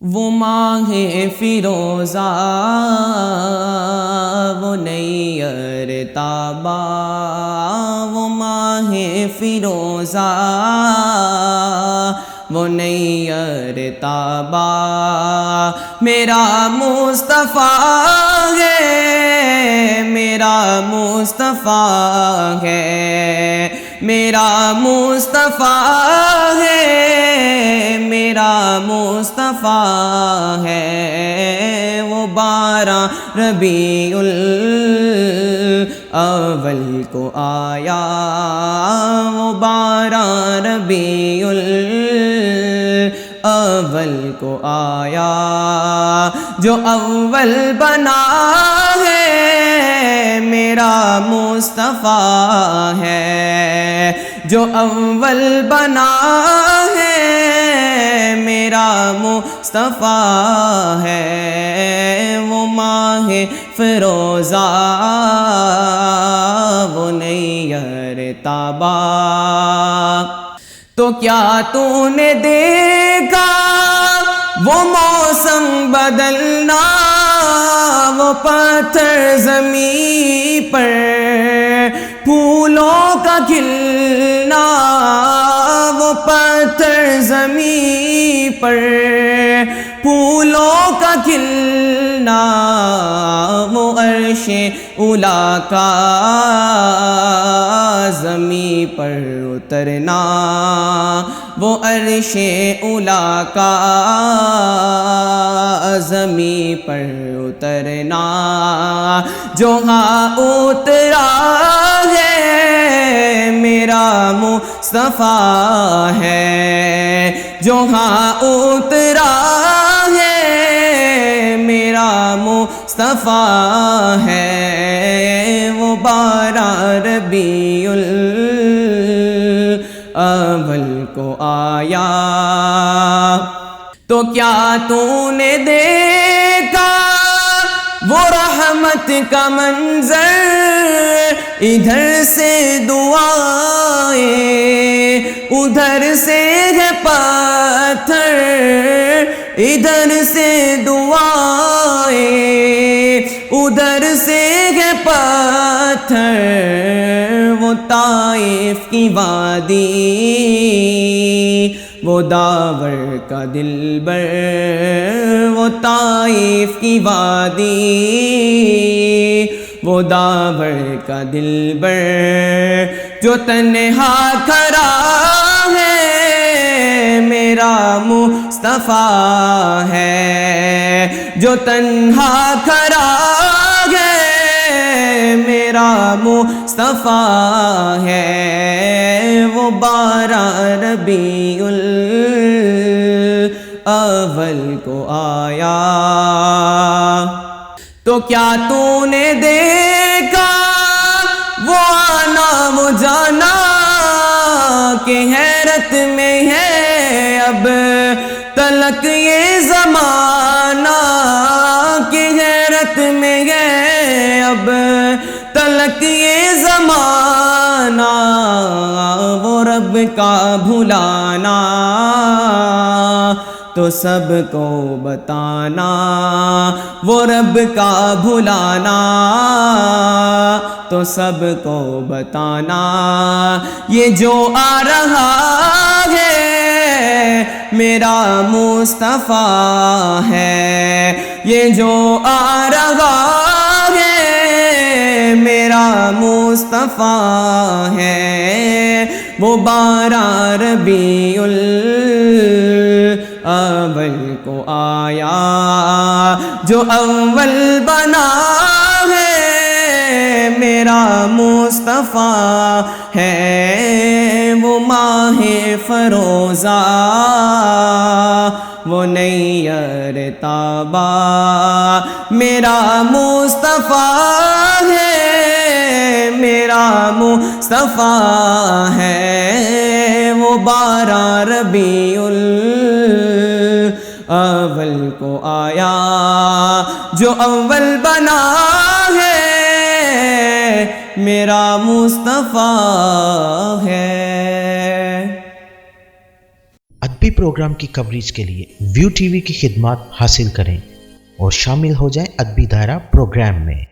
وہ ماہ فیروزہ وہ نیر تابا، وہ ماہ فیروزہ وہ نیر تابا، میرا مصطفیٰ ہے، میرا مصطفیٰ ہے، میرا مصطفیٰ ہے، میرا مصطفیٰ ہے، وہ 12 ربیع الاول کو آیا، وہ 12 ربیع الاول کو آیا، جو اول بنا ہے میرا مصطفیٰ ہے، جو اول بنا ہے میرا مصطفیٰ ہے، وہ ماہ فیروزہ وہ نیر تابا۔ تو کیا تو نے دیکھا وہ موسم بدلنا، وہ پتھر زمین پر پھولوں کا کھلنا، وہ پتھر زمین پر پھولوں کا کھلنا، وہ عرش اولیٰ کا زمین پر اترنا، وہ عرش اولیٰ کا زمین پر اترنا، جو ہاں اترا ہے میرا مصطفیٰ ہے، جو ہاں اترا ہے میرا مصطفیٰ ہے، وہ 12 ربیع الاول کو آیا۔ تو کیا تو نے دیکھا وہ رحمت کا منظر، ادھر سے دعائیں ادھر سے ہے پتھر، ادھر سے دعائیں ادھر سے ہے پتھر، وہ طائف کی وادی وہ داور کا دلبر، وہ طائف کی وادی وہ داور کا دلبر، جو تنہا کھڑا ہے میرا مصطفیٰ ہے، جو تنہا کھڑا ہے میرا مصطفیٰ ہے، وہ 12 ربیع الاول کو آیا۔ تو کیا تو نے دیکھا وہ آنا وہ جانا کہ حیرت میں ہے اب تلک یہ زمانہ، کہ حیرت میں ہے اب تلک یہ زمانہ، وہ رب کا بھلانا تو سب کو بتانا، وہ رب کا بھلانا تو سب کو بتانا، یہ جو آ رہا ہے میرا مصطفیٰ ہے، یہ جو آ رہا ہے میرا مصطفیٰ ہے، وہ 12 ربیع الاول کو آیا، جو اول بنا ہے میرا مصطفیٰ ہے، وہ ماہ فیروزہ وہ نیر تابا، میرا مصطفیٰ ہے، میرا مصطفیٰ ہے، وہ 12 ربیع الاول کو آیا، جو اول بنا ہے میرا مصطفیٰ ہے۔ بھی پروگرام کی کوریج کے لیے ویو ٹی وی کی خدمات حاصل کریں اور شامل ہو جائیں ادبی دائرہ پروگرام میں۔